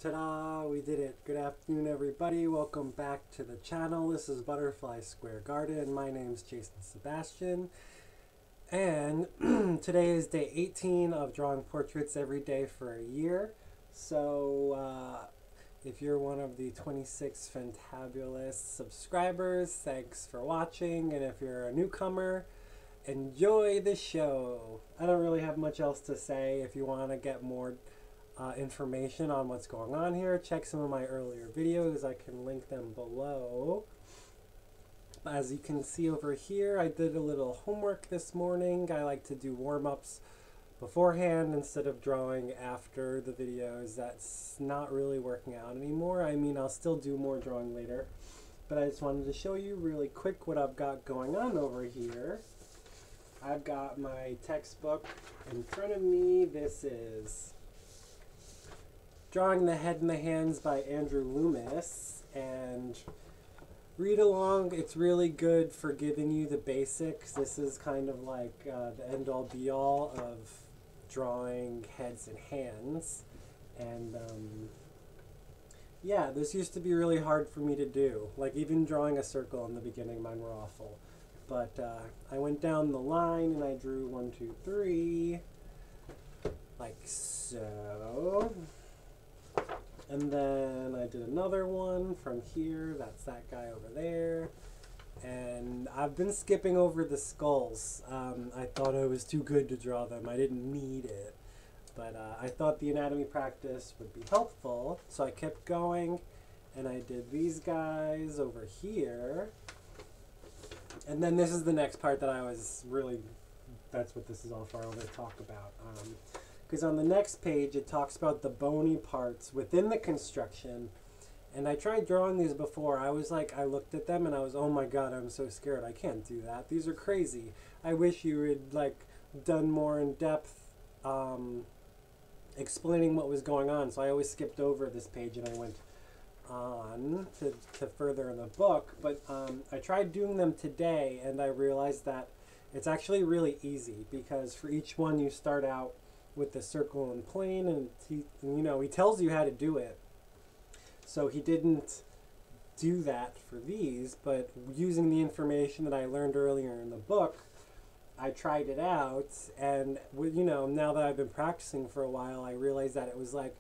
Ta-da! We did it. Good afternoon, everybody. Welcome back to the channel. This is Butterfly Square Garden. My name's Jason Sebastian. And today is day 18 of drawing portraits every day for a year. So if you're one of the 26 fantabulous subscribers, thanks for watching. And if you're a newcomer, enjoy the show. I don't really have much else to say. If you want to get more information on what's going on here, check some of my earlier videos. I can link them below. As you can see over here, I did a little homework this morning. I like to do warm-ups beforehand instead of drawing after the videos. That's not really working out anymore. I mean, I'll still do more drawing later, but I just wanted to show you really quick what I've got going on over here. I've got my textbook in front of me. This is Drawing the Head and the Hands by Andrew Loomis, and read along. It's really good for giving you the basics. This is kind of like the end-all be-all of drawing heads and hands, and yeah, this used to be really hard for me to do. Like even drawing a circle in the beginning, mine were awful. But I went down the line and I drew 1, 2, 3, like so. And then I did another one from here. That's that guy over there. And I've been skipping over the skulls. I thought it was too good to draw them. I didn't need it. But I thought the anatomy practice would be helpful. So I kept going. And I did these guys over here. And then this is the next part that I was really, that's what this is all for. I want to talk about. Because on the next page, it talks about the bony parts within the construction. And I tried drawing these before. I was like, I looked at them and I was, oh my God, I'm so scared. I can't do that. These are crazy. I wish you had like done more in depth explaining what was going on. So I always skipped over this page and I went on to further in the book. But I tried doing them today and I realized that it's actually really easy because for each one you start out with the circle and plane, and he tells you how to do it. So he didn't do that for these, but using the information that I learned earlier in the book, I tried it out, and now that I've been practicing for a while, I realized that it was like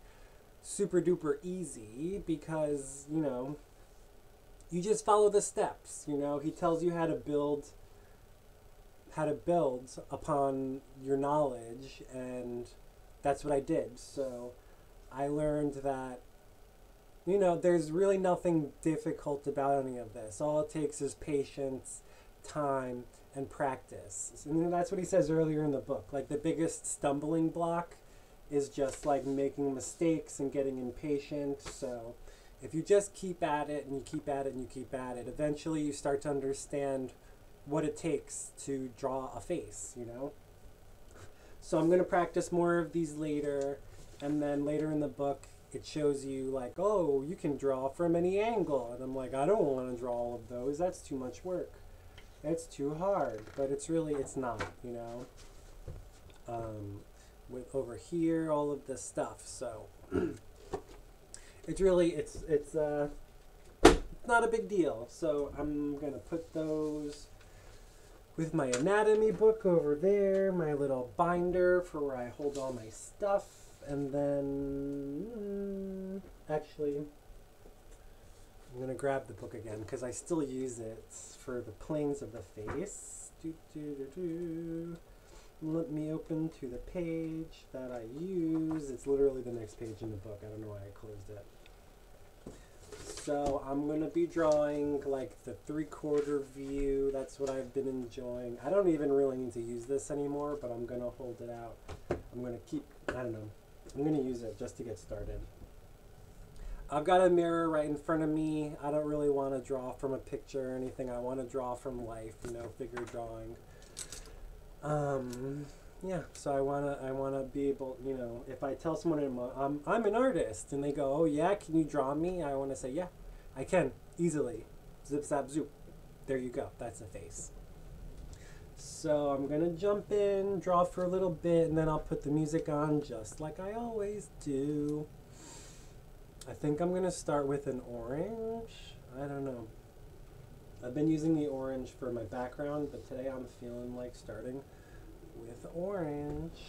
super duper easy because you just follow the steps. He tells you how to build upon your knowledge, and that's what I did. So I learned that there's really nothing difficult about any of this. All it takes is patience, time, and practice. And that's what he says earlier in the book. Like the biggest stumbling block is just like making mistakes and getting impatient. So if you just keep at it and you keep at it and you keep at it, eventually you start to understand what it takes to draw a face, So I'm going to practice more of these later, and then later in the book it shows you like, oh, you can draw from any angle, and I'm like, I don't want to draw all of those. That's too much work. It's too hard, but it's not, with over here, all of this stuff. So it's really, it's not a big deal. So I'm going to put those with my anatomy book over there, my little binder for where I hold all my stuff, and then actually I'm going to grab the book again because I still use it for the planes of the face. Let me open to the page that I use. It's literally the next page in the book. I don't know why I closed it. So I'm going to be drawing like the 3/4 view. That's what I've been enjoying. I don't even really need to use this anymore, but I'm going to hold it out. I'm going to keep, I don't know, I'm going to use it just to get started. I've got a mirror right in front of me. I don't really want to draw from a picture or anything. I want to draw from life, figure drawing. Yeah, so I wanna be able, if I tell someone I'm an artist and they go, oh yeah, can you draw me? I want to say, yeah, I can, easily. Zip zap zoop. There you go. That's a face. So I'm gonna jump in, draw for a little bit, and then I'll put the music on just like I always do. I think I'm gonna start with an orange. I don't know. I've been using the orange for my background, but today I'm feeling like starting with orange.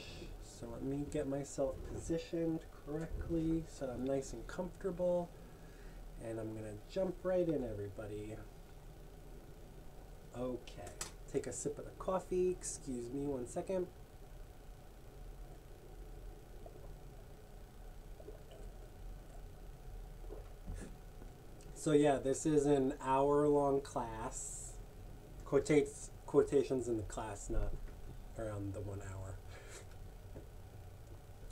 So let me get myself positioned correctly so I'm nice and comfortable. And I'm gonna jump right in, everybody. Okay, take a sip of the coffee. Excuse me 1 second. So yeah, this is an hour-long class. Quotations in the class, not around the 1 hour.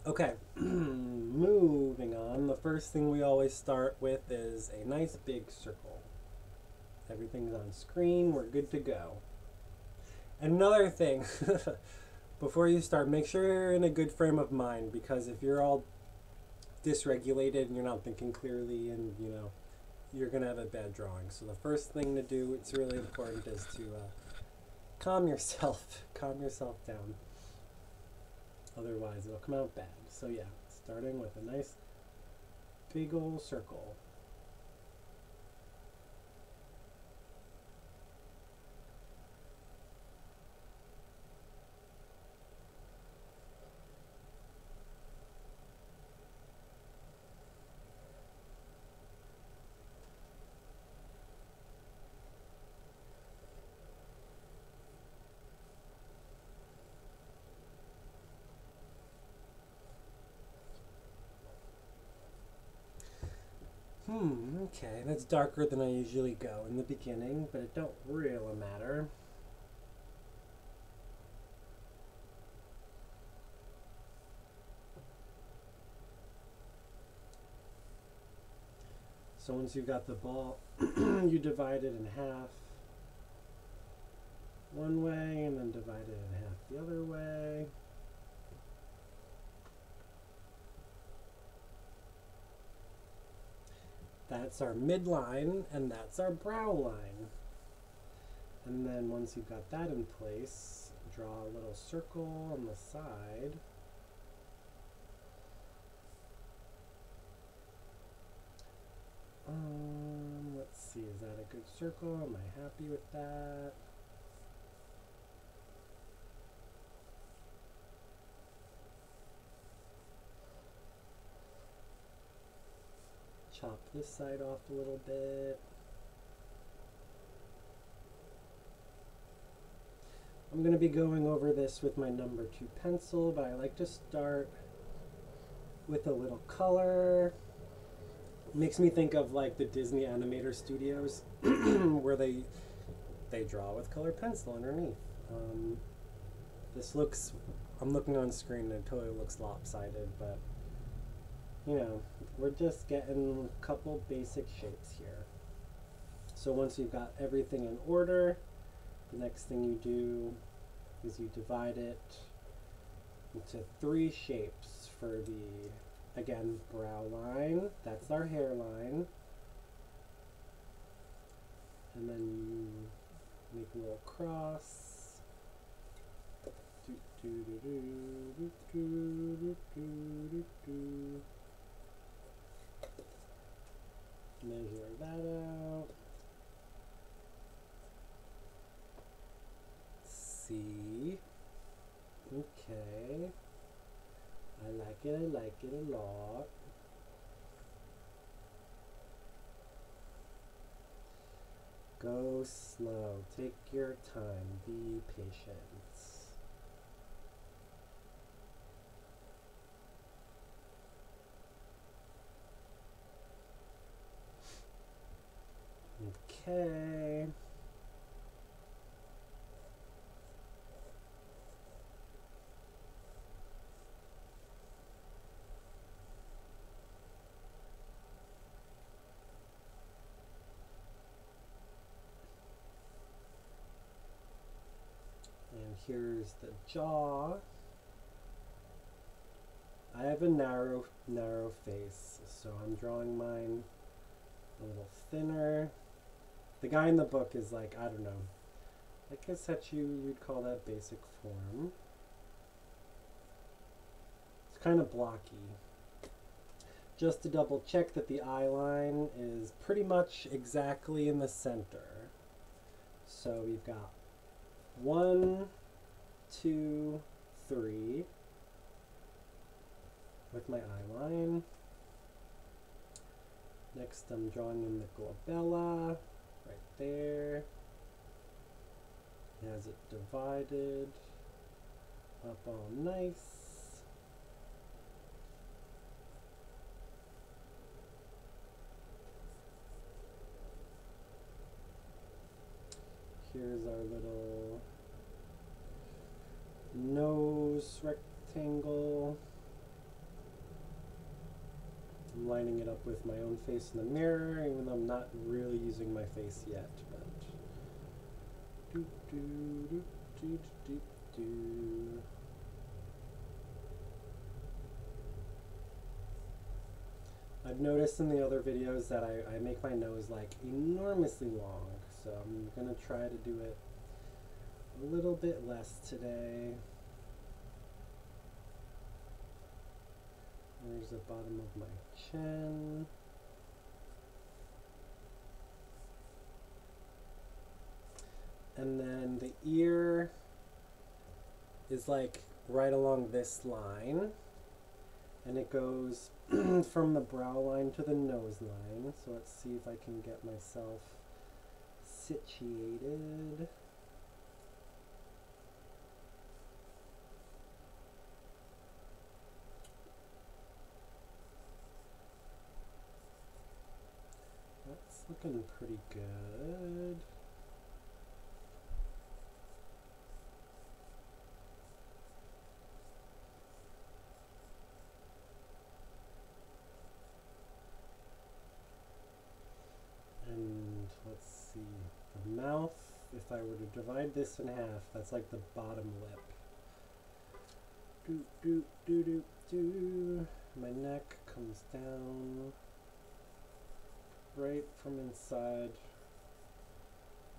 Okay, moving on. The first thing we always start with is a nice big circle. Everything's on screen, we're good to go. Another thing, before you start, make sure you're in a good frame of mind, because if you're all dysregulated and you're not thinking clearly, and you're gonna have a bad drawing. So the first thing to do, it's really important, is to calm yourself down. Otherwise it'll come out bad. So yeah, starting with a nice big old circle. Okay, that's darker than I usually go in the beginning, but it don't really matter. So once you've got the ball, you divide it in half one way and then divide it in half the other way. That's our midline, and that's our brow line. And then once you've got that in place, draw a little circle on the side. Let's see, is that a good circle? Am I happy with that? Chop this side off a little bit. I'm going to be going over this with my number 2 pencil, but I like to start with a little color. It makes me think of like the Disney animator studios where they draw with colored pencil underneath. This looks, I'm looking on screen and it totally looks lopsided, but we're just getting a couple basic shapes here. So once you've got everything in order, the next thing you do is you divide it into 3 shapes for the, again, brow line. That's our hairline. And then you make a little cross. Measure that out. See. Okay. I like it a lot. Go slow. Take your time. Be patient. Okay. And here's the jaw. I have a narrow face, so I'm drawing mine a little thinner. The guy in the book is like, I don't know, I guess that you'd call that basic form. It's kind of blocky. just to double check that the eye line is pretty much exactly in the center. So we've got 1, 2, 3 with my eye line. Next I'm drawing in the glabella right there. It has it divided up all nice. Here's our little nose rectangle. I'm lining it up with my own face in the mirror, even though I'm not really using my face yet. But do do do do do do. I've noticed in the other videos that I make my nose like enormously long, so I'm gonna try to do it a little bit less today. There's the bottom of my chin. And then the ear is like right along this line. And it goes from the brow line to the nose line. So let's see if I can get myself situated. That's looking pretty good. And let's see, the mouth, if I were to divide this in half, that's like the bottom lip. Do, do, do, do, do. My neck comes down right from inside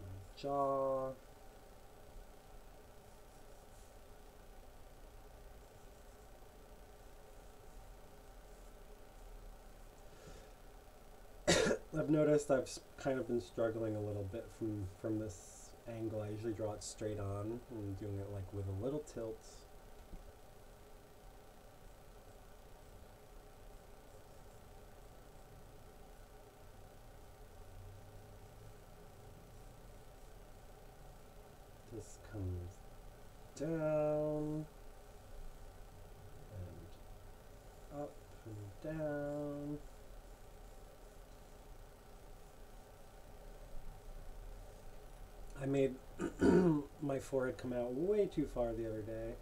my jaw. I've noticed I've kind of been struggling a little bit from this angle. I usually draw it straight on. I'm doing it like with a little tilt. This comes down and up and down. I made my forehead come out way too far the other day.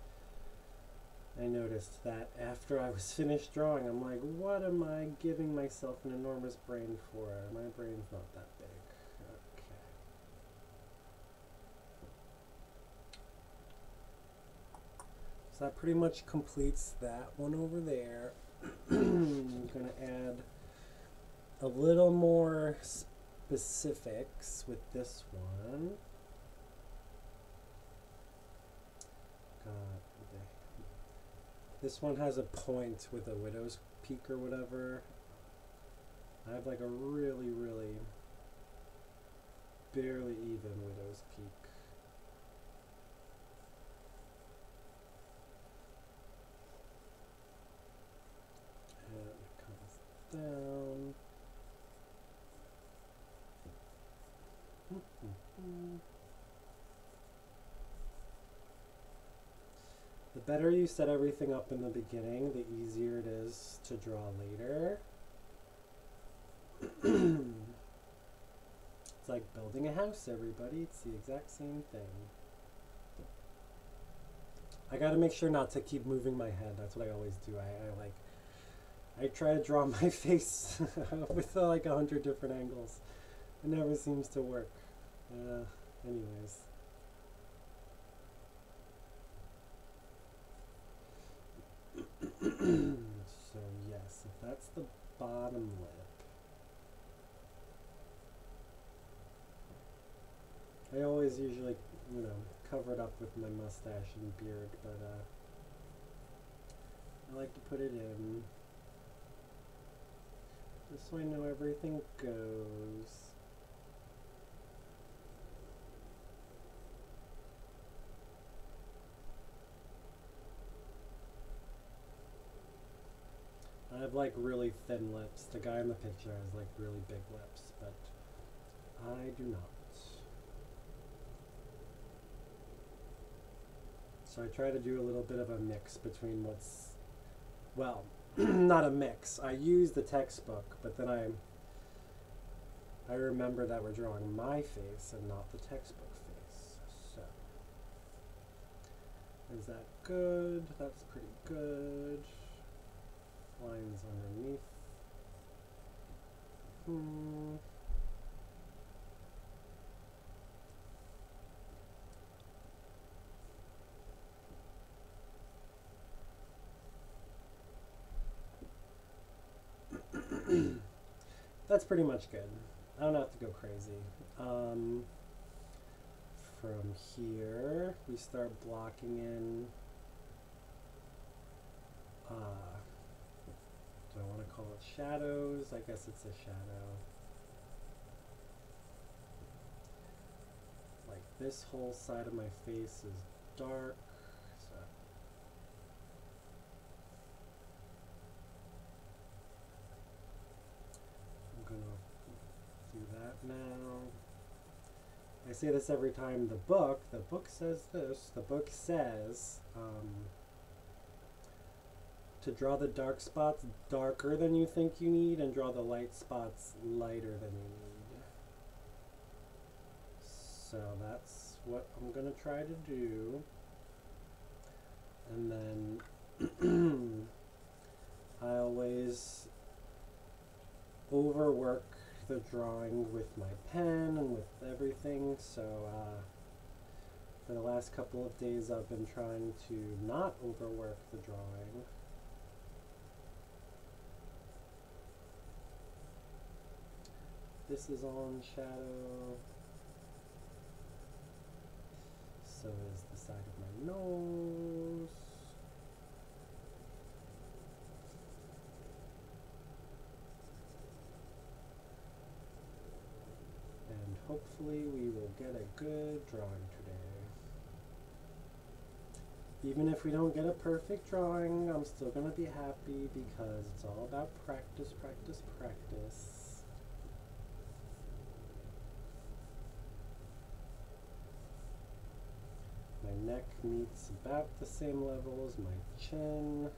I noticed that after I was finished drawing, I'm like, what am I giving myself an enormous brain for? My brain's not that big. Okay. So that pretty much completes that one over there. I'm going to add a little more specifics with this one. This one has a point with a widow's peak or whatever. I have like a really, really barely even widow's peak. And it comes down. The better you set everything up in the beginning, the easier it is to draw later. It's like building a house, everybody. It's the exact same thing. I gotta make sure not to keep moving my head. That's what I always do. I try to draw my face with like 100 different angles. It never seems to work. Anyways. So yes, if that's the bottom lip, I always usually, cover it up with my mustache and beard, but I like to put it in. just so I know everything goes. I have like really thin lips. The guy in the picture has like really big lips, but I do not. So I try to do a little bit of a mix between what's, well, not a mix. I use the textbook, but then I remember that we're drawing my face and not the textbook face. So, is that good? That's pretty good. Lines underneath. That's pretty much good. I don't have to go crazy. From here, we start blocking in. Do I want to call it shadows? I guess it's a shadow. Like this whole side of my face is dark. So I'm gonna do that now. I say this every time. The book says this. The book says to draw the dark spots darker than you think you need and draw the light spots lighter than you need. So that's what I'm going to try to do. And then I always overwork the drawing with my pen and with everything. So for the last couple of days I've been trying to not overwork the drawing. This is all in shadow. So is the side of my nose. And hopefully we will get a good drawing today. Even if we don't get a perfect drawing, I'm still going to be happy because it's all about practice, practice, practice. My neck meets about the same level as my chin.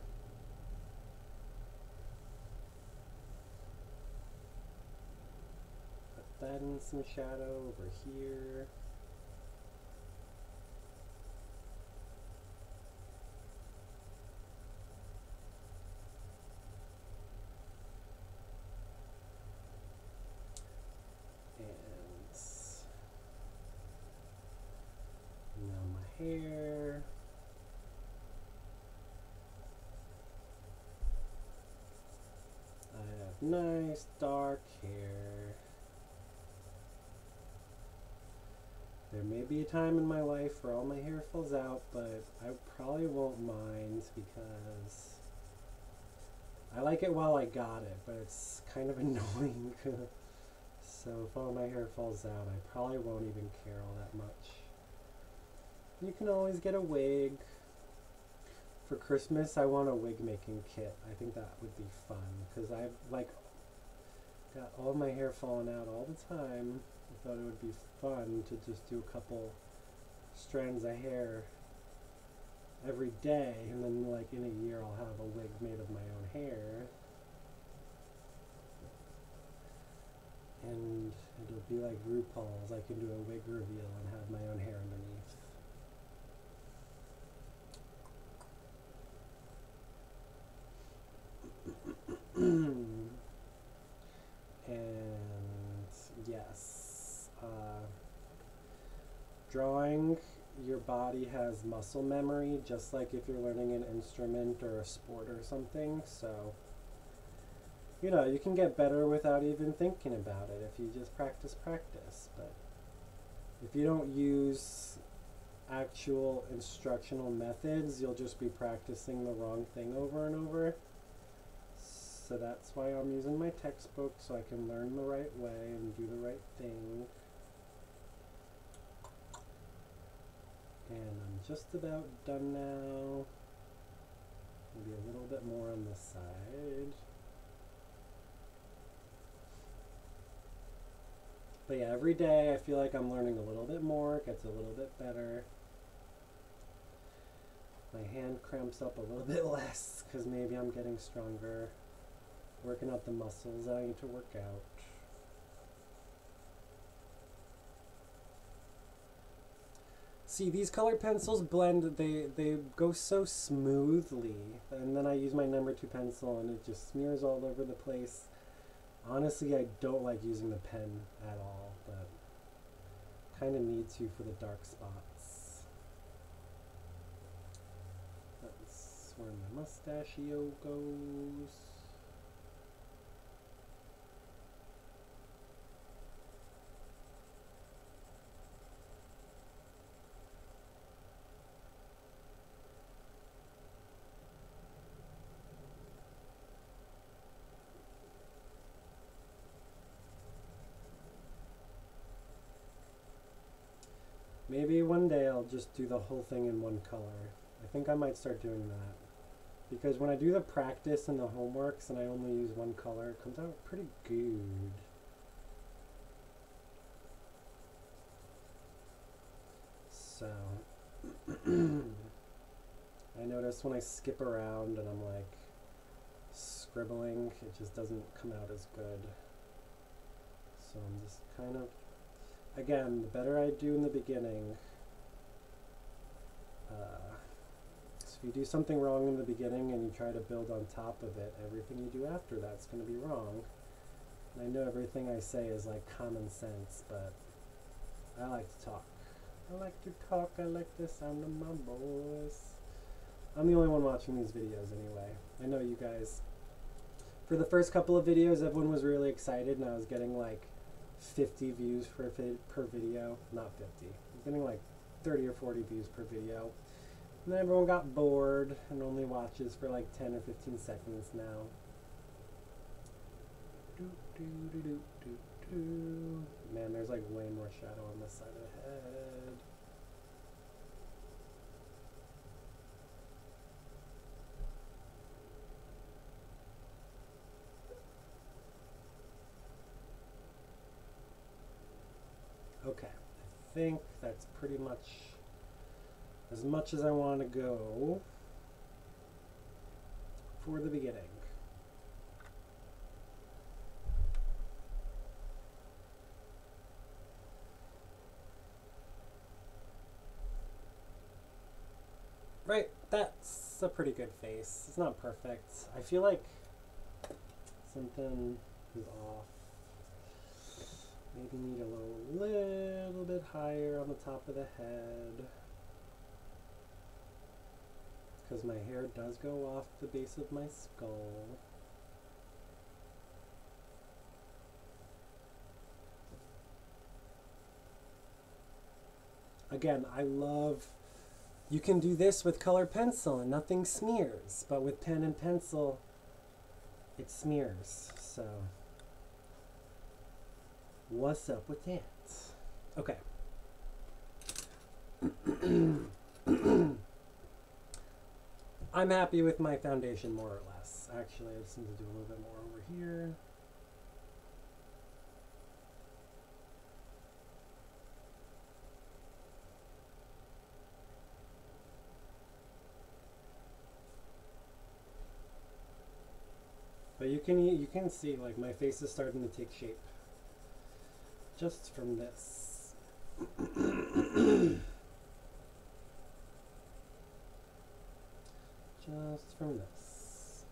Put that in some shadow over here. Hair. I have nice dark hair. There may be a time in my life where all my hair falls out, but I probably won't mind because I like it while I got it, but it's kind of annoying. So if all my hair falls out, I probably won't even care all that much. You can always get a wig. For Christmas, I want a wig making kit. I think that would be fun because I've like got all my hair falling out all the time. I thought it would be fun to just do a couple strands of hair every day, and then like in a year I'll have a wig made of my own hair. And it'll be like RuPaul's. I can do a wig reveal and have my own hair underneath. And yes, drawing your body has muscle memory, just like if you're learning an instrument or a sport or something. So, you know, you can get better without even thinking about it if you just practice. But if you don't use actual instructional methods, you'll just be practicing the wrong thing over and over. so that's why I'm using my textbook, so I can learn the right way and do the right thing. And I'm just about done now. Maybe a little bit more on this side. But yeah, every day I feel like I'm learning a little bit more, it gets a little bit better. My hand cramps up a little bit less because maybe I'm getting stronger, working out the muscles I need to work out. See, these colored pencils blend, they go so smoothly, and then I use my number 2 pencil and it just smears all over the place. Honestly, I don't like using the pen at all, but kind of need to for the dark spots. That's where my mustachio goes. Maybe one day I'll just do the whole thing in one color. I think I might start doing that. Because when I do the practice and the homeworks and I only use one color, it comes out pretty good. So, I notice when I skip around and I'm like scribbling, it just doesn't come out as good. So I'm just kind of, again, the better I do in the beginning, so if you do something wrong in the beginning and you try to build on top of it, everything you do after that's going to be wrong. And I know everything I say is like common sense, but I like to talk. I like to talk, I like the sound of my voice. I'm the only one watching these videos anyway. I know you guys. For the first couple of videos, everyone was really excited and I was getting like 50 views per video. Not 50. I was getting like 30 or 40 views per video. And then everyone got bored and only watches for like 10 or 15 seconds now. Man, there's like way more shadow on this side of the head. Okay, I think that's pretty much as I want to go for the beginning. Right, that's a pretty good face. It's not perfect. I feel like something is off. Maybe need a little bit higher on the top of the head. Because my hair does go off the base of my skull. Again, I love, you can do this with colored pencil and nothing smears, but with pen and pencil, it smears. So, what's up with that? Okay. I'm happy with my foundation more or less. Actually, I just need to do a little bit more over here. But you can see like my face is starting to take shape just from this. Just from this.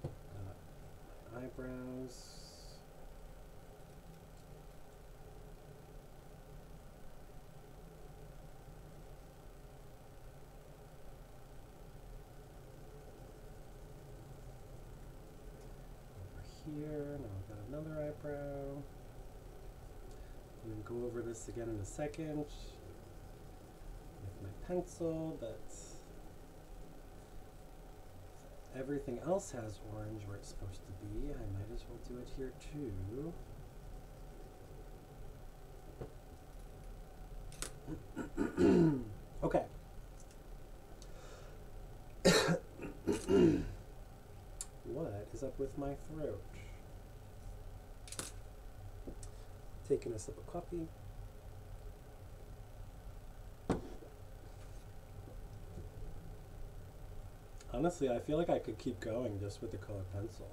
Got my eyebrows. Here, now I've got another eyebrow. I'm going to go over this again in a second with my pencil, but everything else has orange where it's supposed to be, I might as well do it here too. Okay. What is up with my throat? Taking a sip of coffee. Honestly, I feel like I could keep going just with the colored pencil.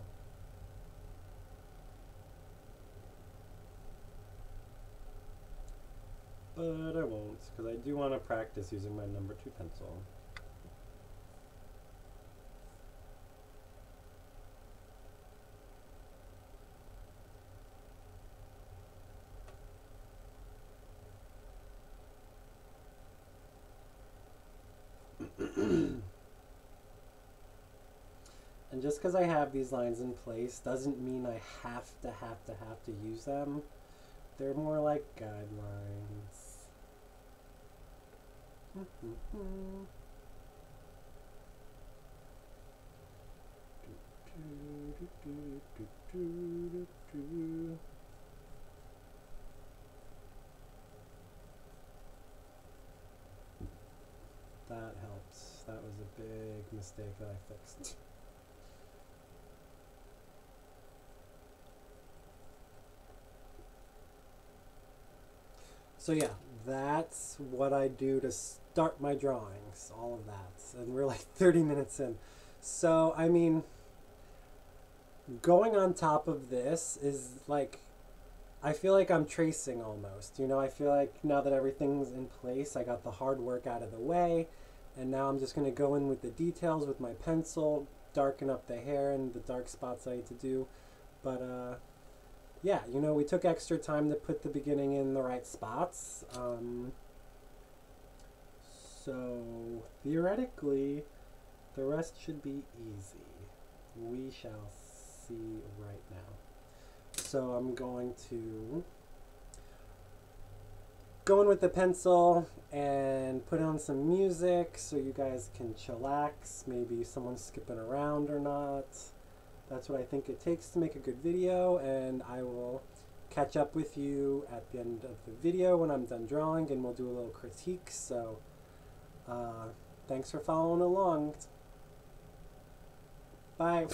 But I won't, because I do want to practice using my number 2 pencil. And just because I have these lines in place doesn't mean I have to use them. They're more like guidelines. That helps. That was a big mistake that I fixed. So yeah, that's what I do to start my drawings, all of that. And we're like 30 minutes in. So, I mean, going on top of this is like, I feel like I'm tracing almost. You know, I feel like now that everything's in place, I got the hard work out of the way. And now I'm just going to go in with the details with my pencil, darken up the hair and the dark spots I need to do. But, yeah, you know, we took extra time to put the beginning in the right spots. So, theoretically, the rest should be easy. We shall see right now. So I'm going to go in with the pencil and put on some music so you guys can chillax. Maybe someone's skipping around or not. That's what I think it takes to make a good video, and I will catch up with you at the end of the video when I'm done drawing, and we'll do a little critique. So thanks for following along. Bye.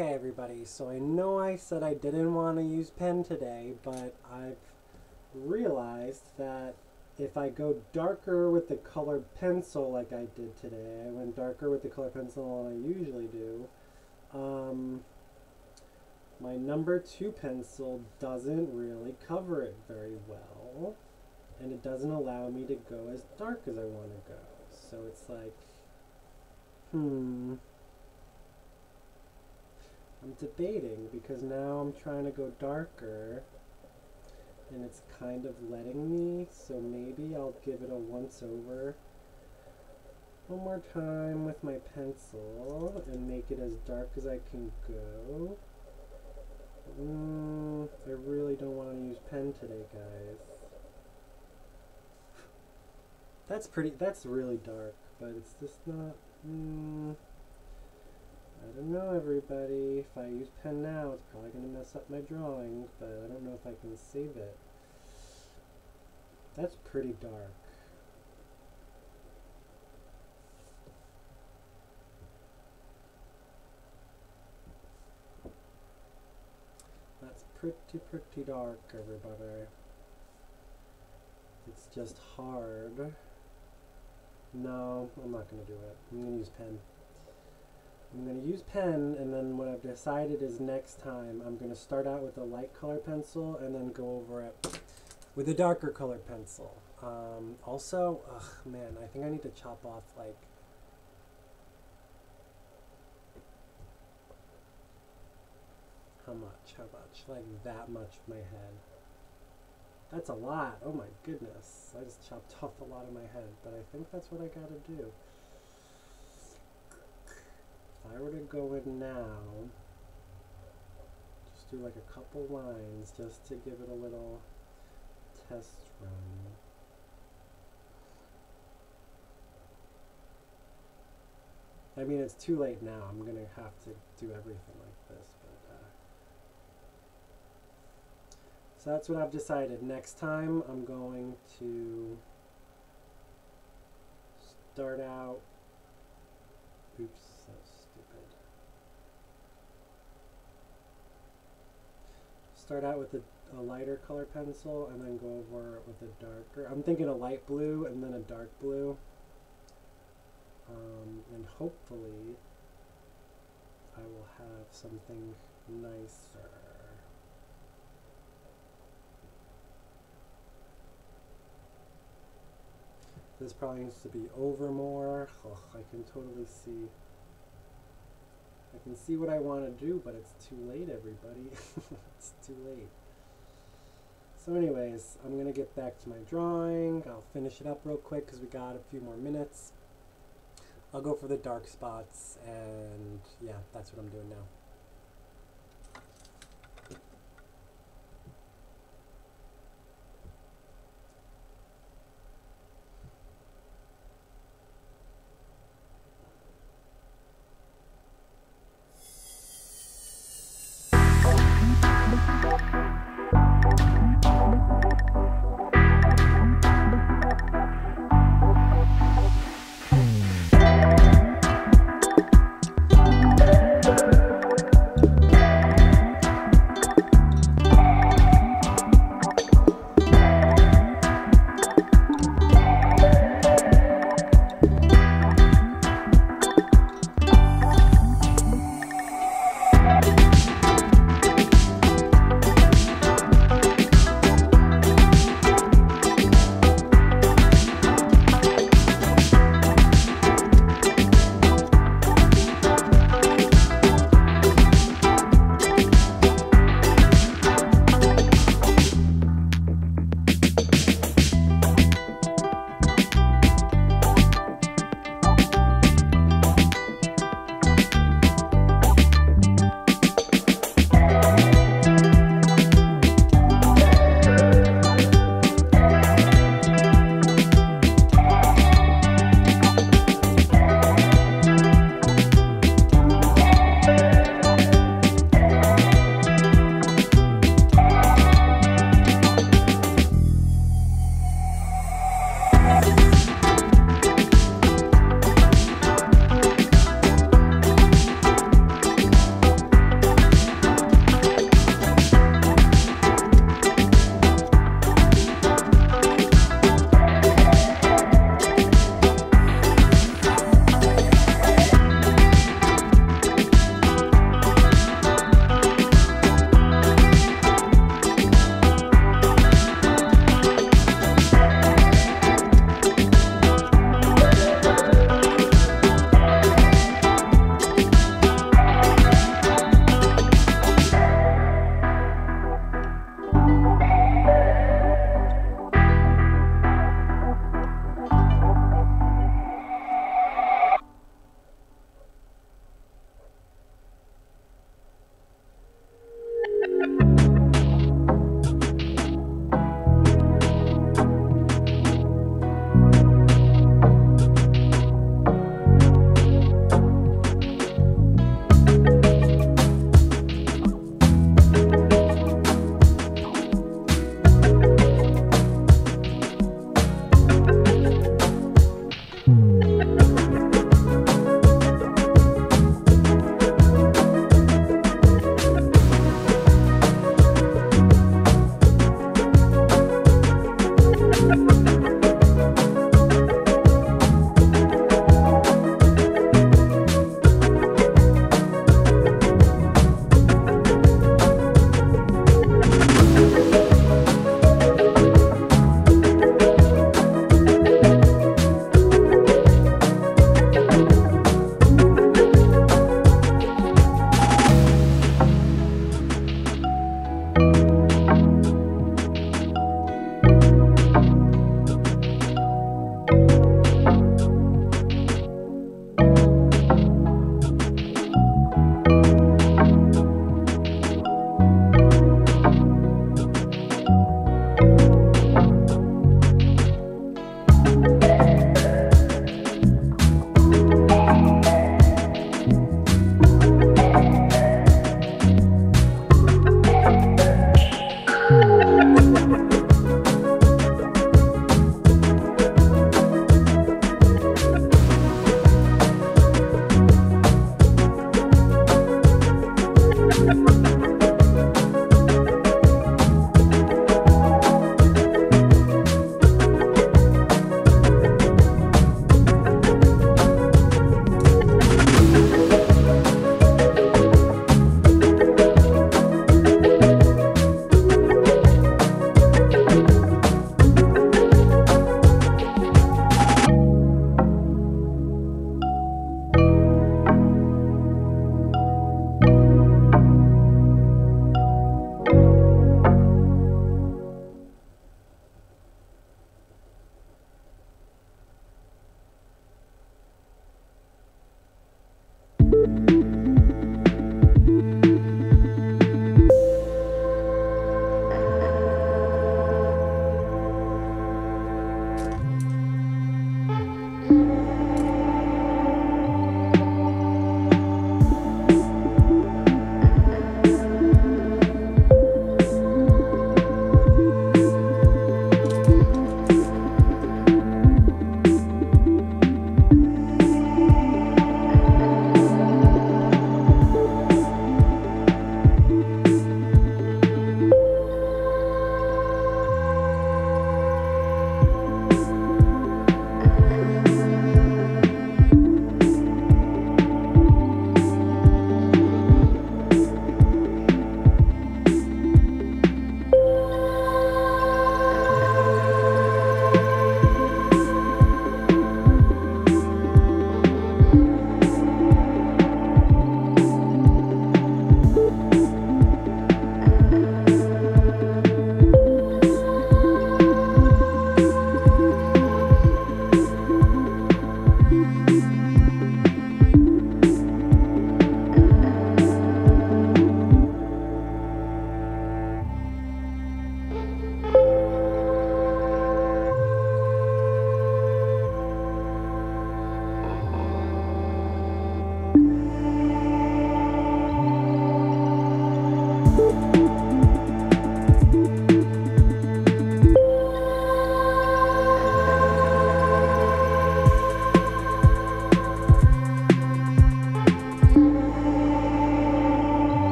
Okay, everybody, so I know I said I didn't want to use pen today, but I've realized that if I go darker with the colored pencil like I did today, I went darker with the colored pencil than I usually do, my number 2 pencil doesn't really cover it very well, and it doesn't allow me to go as dark as I want to go. So it's like, I'm debating because now I'm trying to go darker and it's kind of letting me, so maybe I'll give it a once over one more time with my pencil and make it as dark as I can go. I really don't want to use pen today, guys. That's really dark, but it's just not, I don't know, everybody. If I use pen now, it's probably going to mess up my drawing, but I don't know if I can save it. That's pretty dark. That's pretty dark, everybody. It's just hard. No, I'm not going to do it. I'm going to use pen. I'm going to use pen, and then what I've decided is next time I'm going to start out with a light color pencil and then go over it with a darker color pencil. Also, man, I think I need to chop off like how much? Like that much of my head. That's a lot. Oh my goodness. I just chopped off a lot of my head, but I think that's what I gotta do. If I were to go in now, just do like a couple lines just to give it a little test run. I mean, it's too late now. I'm gonna have to do everything like this, but so that's what I've decided. Next time I'm going to start out, oops, that's stupid. Start out with a lighter color pencil and then go over it with a darker. I'm thinking a light blue and then a dark blue. And hopefully I will have something nicer. This probably needs to be over more. Oh, I can totally see. I can see what I want to do, but it's too late, everybody. It's too late. So anyways, I'm going to get back to my drawing. I'll finish it up real quick because we got a few more minutes. I'll go for the dark spots, and yeah, that's what I'm doing now.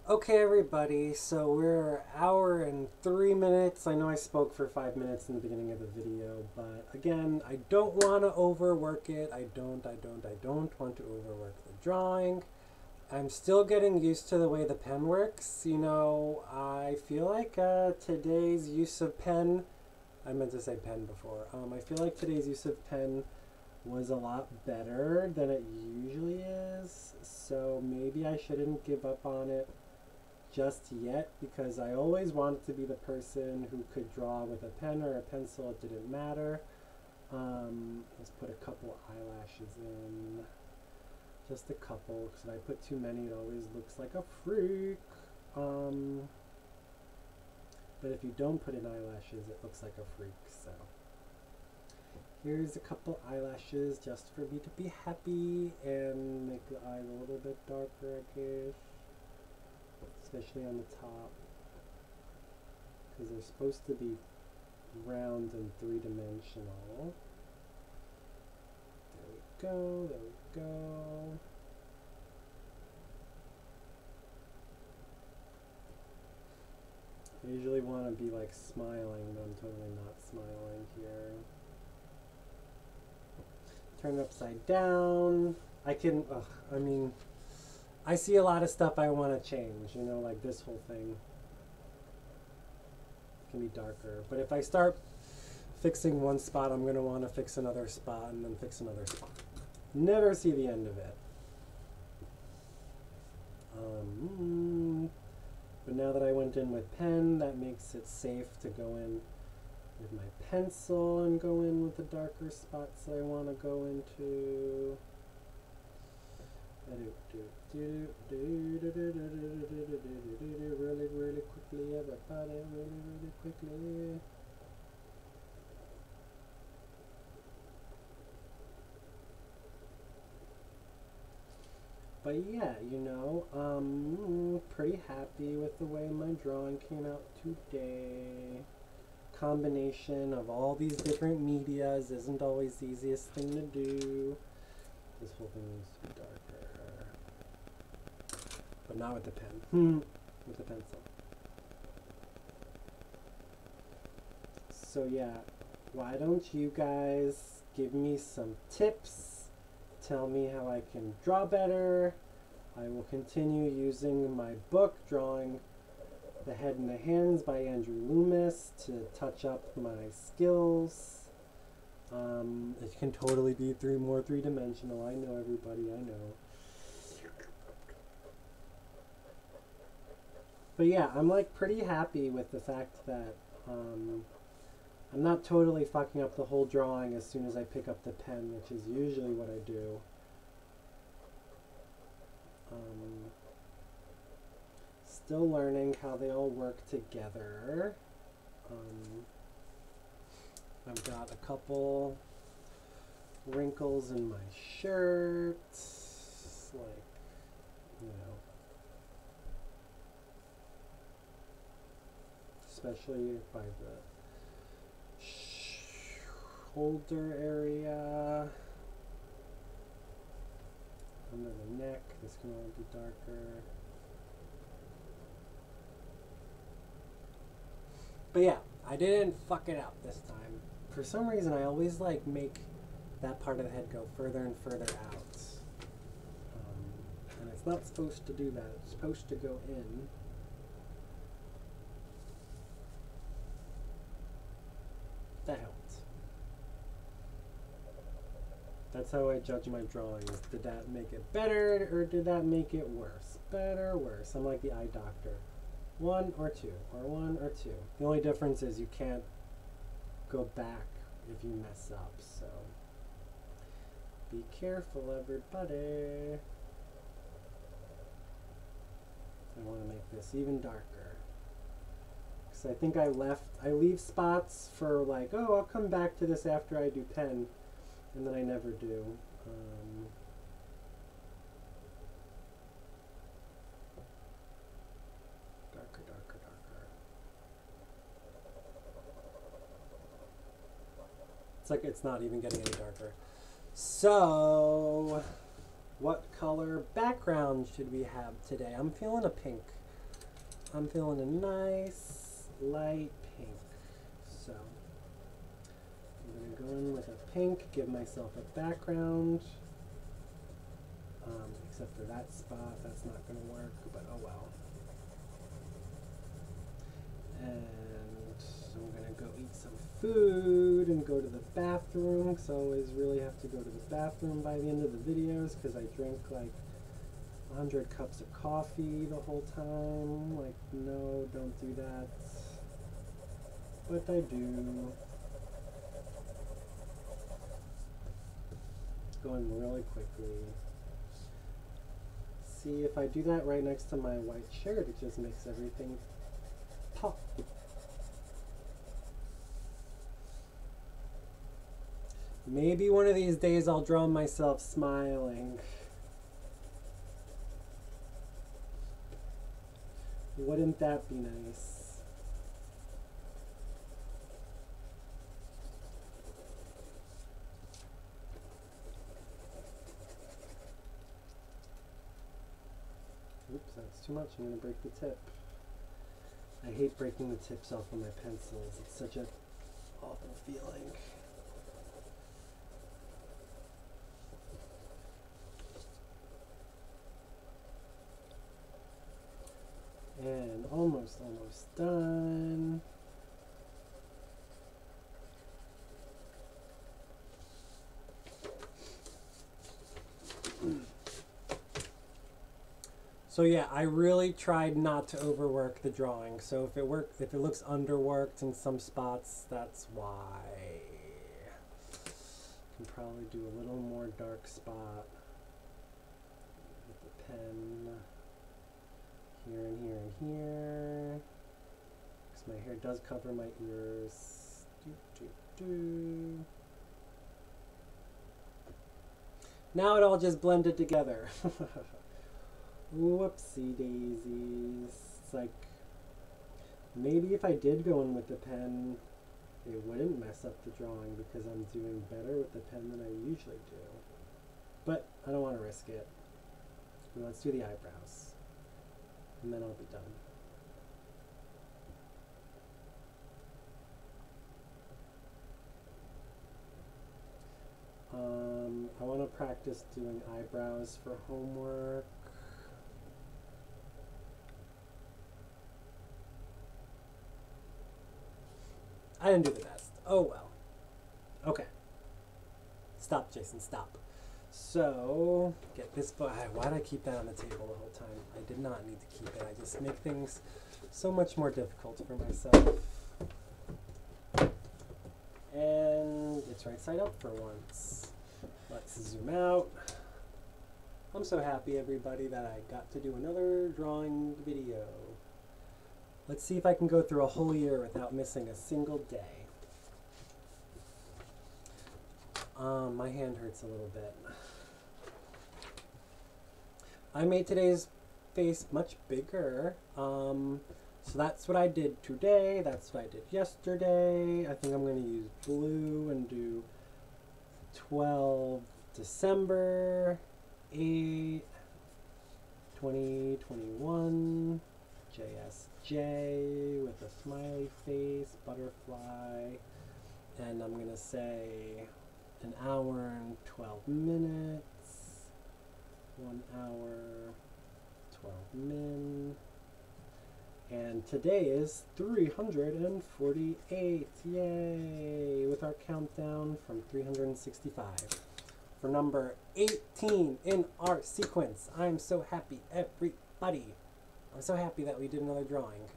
Okay, everybody, so we're an hour and 3 minutes. I know I spoke for 5 minutes in the beginning of the video, but again, I don't want to overwork it. I don't want to overwork the drawing. I'm still getting used to the way the pen works. You know, I feel like today's use of pen, I meant to say pen before. I feel like today's use of pen was a lot better than it usually is, so maybe I shouldn't give up on it just yet, because I always wanted to be the person who could draw with a pen or a pencil. It didn't matter. Let's put a couple eyelashes in. Just a couple, because if I put too many it always looks like a freak. But if you don't put in eyelashes it looks like a freak, so. Here's a couple eyelashes just for me to be happy and make the eyes a little bit darker, I guess. Especially on the top, because they're supposed to be round and three-dimensional. There we go, there we go. I usually want to be like smiling, but I'm totally not smiling here. Turn it upside down. I mean, I see a lot of stuff I want to change, you know, like this whole thing can be darker. But if I start fixing one spot, I'm going to want to fix another spot and then fix another spot. Never see the end of it. But now that I went in with pen, that makes it safe to go in with my pencil and go in with the darker spots that I want to go into. Really quickly, everybody, really quickly. But yeah, you know, pretty happy with the way my drawing came out today. Combination of all these different medias isn't always the easiest thing to do. This whole thing needs to be darker. But not with the pen. With the pencil. So yeah, why don't you guys give me some tips? Tell me how I can draw better. I will continue using my book, Drawing the Head and the Hands by Andrew Loomis, to touch up my skills. It can totally be more three-dimensional. I know, everybody, I know. But yeah, I'm like pretty happy with the fact that I'm not totally fucking up the whole drawing as soon as I pick up the pen, which is usually what I do. Still learning how they all work together. I've got a couple wrinkles in my shirt, like, you know, especially by the shoulder area, under the neck. This can all be darker. But yeah, I didn't fuck it up this time. For some reason, I always like make that part of the head go further and further out. And it's not supposed to do that. It's supposed to go in. That helped. That's how I judge my drawings. Did that make it better or did that make it worse? Better or worse? I'm like the eye doctor. 1 or 2, or 1 or 2. The only difference is you can't go back if you mess up, so be careful, everybody. I want to make this even darker. Because I think I leave spots for like, oh, I'll come back to this after I do pen, and then I never do. Darker, darker, darker. It's like it's not even getting any darker. So, what color background should we have today? I'm feeling a pink. I'm feeling a nice light pink. So I'm going to go in with a pink, give myself a background. Except for that spot, that's not going to work, but oh well. And I'm going to go eat some food and go to the bathroom, because I always really have to go to the bathroom by the end of the videos, because I drink like 100 cups of coffee the whole time. Like, no, don't do that. But I do. Going really quickly. See, if I do that right next to my white shirt, it just makes everything pop. Maybe one of these days I'll draw myself smiling. Wouldn't that be nice? Oops, that's too much. I'm going to break the tip. I hate breaking the tips off of my pencils. It's such an awful feeling. And almost done. So yeah, I really tried not to overwork the drawing. So if it looks underworked in some spots, that's why. Can probably do a little more dark spot with the pen. Here and here and here. Because my hair does cover my ears. Now it all just blended together. Whoopsie daisies. It's like, maybe if I did go in with the pen, it wouldn't mess up the drawing because I'm doing better with the pen than I usually do. But I don't want to risk it. Let's do the eyebrows. And then I'll be done. I want to practice doing eyebrows for homework. I didn't do the best. Oh well. Okay. Stop, Jason, stop. So, get this book. Why did I keep that on the table the whole time? I did not need to keep it. I just make things so much more difficult for myself. And it's right side up for once. Let's zoom out. I'm so happy, everybody, that I got to do another drawing video. Let's see if I can go through a whole year without missing a single day. My hand hurts a little bit. I made today's face much bigger. So that's what I did today. That's what I did yesterday. I think I'm going to use blue and do 12 December 8, 2021. JSJ with a smiley face, butterfly, and I'm gonna say an hour and 12 minutes, 1 hour, 12 min, and today is 348, yay, with our countdown from 365. For number 18 in our sequence. I'm so happy, everybody. I'm so happy that we did another drawing.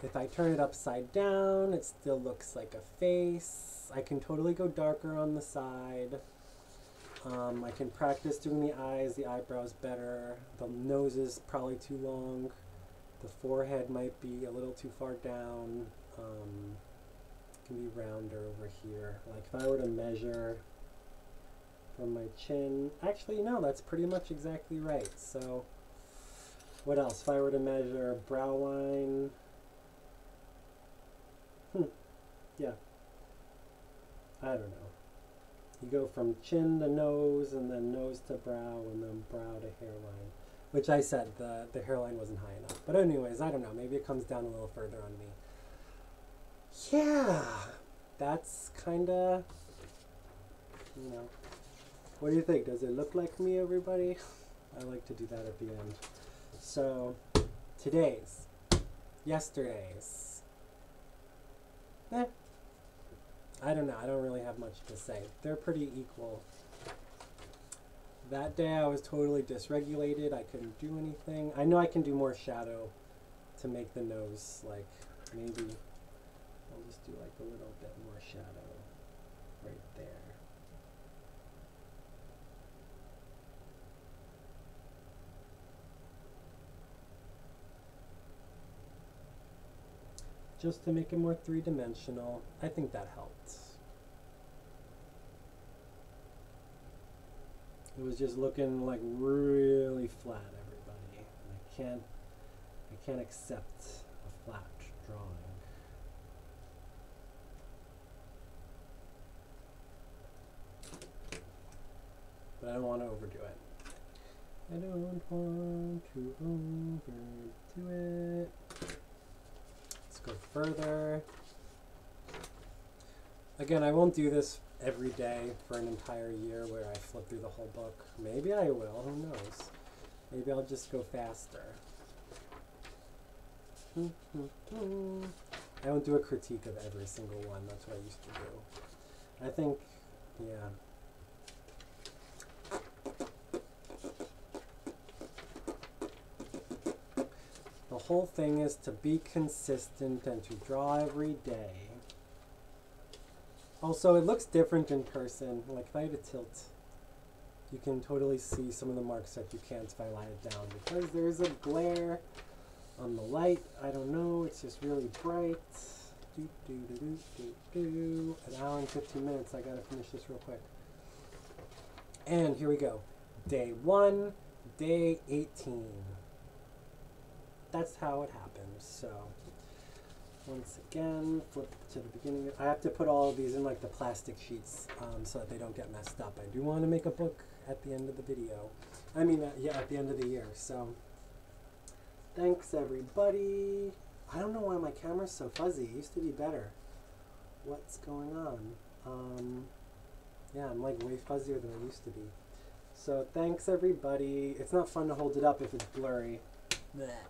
If I turn it upside down, it still looks like a face. I can totally go darker on the side. I can practice doing the eyes, the eyebrows better. The nose is probably too long. The forehead might be a little too far down. It can be rounder over here. Like if I were to measure from my chin, actually no, that's pretty much exactly right. So what else? If I were to measure brow line, yeah, I don't know. You go from chin to nose, and then nose to brow, and then brow to hairline. which I said the hairline wasn't high enough. But anyways, I don't know. Maybe it comes down a little further on me. Yeah, that's kind of, you know. What do you think? Does it look like me, everybody? I like to do that at the end. So, today's, yesterday's. I don't know. I don't really have much to say. They're pretty equal. That day I was totally dysregulated. I couldn't do anything. I know I can do more shadow to make the nose, like, maybe I'll just do like a little bit more shadow right there. Just to make it more three-dimensional. I think that helped. It was just looking like really flat, everybody. I can't accept a flat drawing. But I don't want to overdo it. I don't want to overdo it. Let's go further. Again, I won't do this every day for an entire year where I flip through the whole book. Maybe I will, who knows? Maybe I'll just go faster. I won't do a critique of every single one. That's what I used to do. I think, yeah. The whole thing is to be consistent and to draw every day. Also, it looks different in person. Like if I had a tilt, you can totally see some of the marks that you can't if I light it down because there's a glare on the light. I don't know, it's just really bright. An hour and 15 minutes. I gotta finish this real quick. And here we go. Day 1, day 18. That's how it happens. So once again, flip to the beginning. I have to put all of these in like the plastic sheets so that they don't get messed up. I do want to make a book at the end of the video. I mean, yeah, at the end of the year. So thanks, everybody. I don't know why my camera's so fuzzy. It used to be better. What's going on? Yeah, I'm like way fuzzier than I used to be. So thanks, everybody. It's not fun to hold it up if it's blurry. Blech.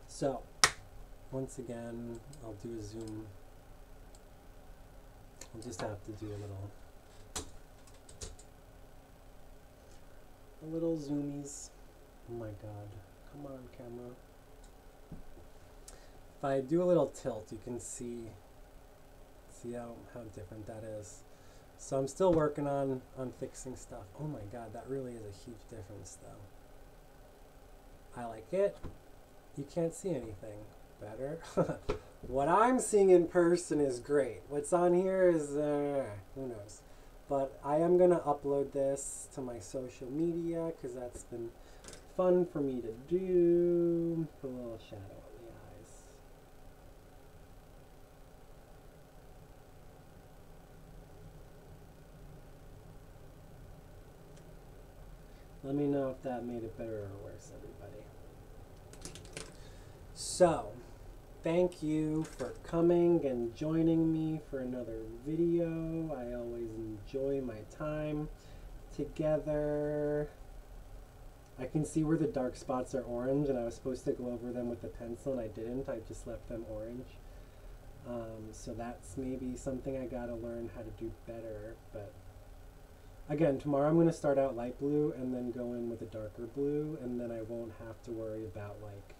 So, once again, I'll do a zoom. I'll just have to do a little zoomies. Oh my god. Come on, camera. If I do a little tilt, you can see how different that is. So I'm still working on fixing stuff. Oh my god, that really is a huge difference though. I like it. You can't see anything better. What I'm seeing in person is great. What's on here is, who knows. But I am going to upload this to my social media because that's been fun for me to do. Put a little shadow on the eyes. Let me know if that made it better or worse, everybody. So, thank you for coming and joining me for another video. I always enjoy my time together. I can see where the dark spots are orange, and I was supposed to go over them with the pencil, and I didn't. I just left them orange. So that's maybe something I gotta learn how to do better. But again, tomorrow I'm gonna start out light blue and then go in with a darker blue, and then I won't have to worry about like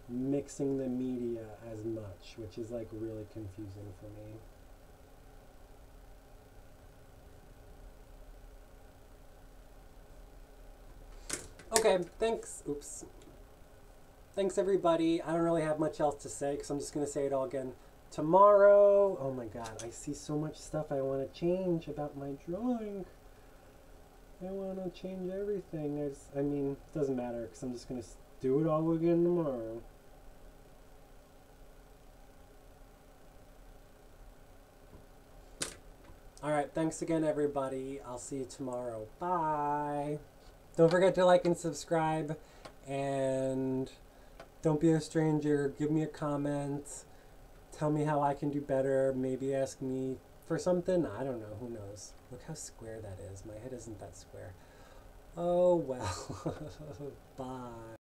mixing the media as much, which is like really confusing for me. Okay, thanks. Oops. Thanks, everybody. I don't really have much else to say because I'm just going to say it all again tomorrow. Oh my god, I see so much stuff I want to change about my drawing. I want to change everything. I mean, it doesn't matter because I'm just going to do it all again tomorrow. Alright, thanks again, everybody. I'll see you tomorrow. Bye. Don't forget to like and subscribe, and don't be a stranger. Give me a comment. Tell me how I can do better. Maybe ask me for something. I don't know. Who knows? Look how square that is. My head isn't that square. Oh, well. Bye.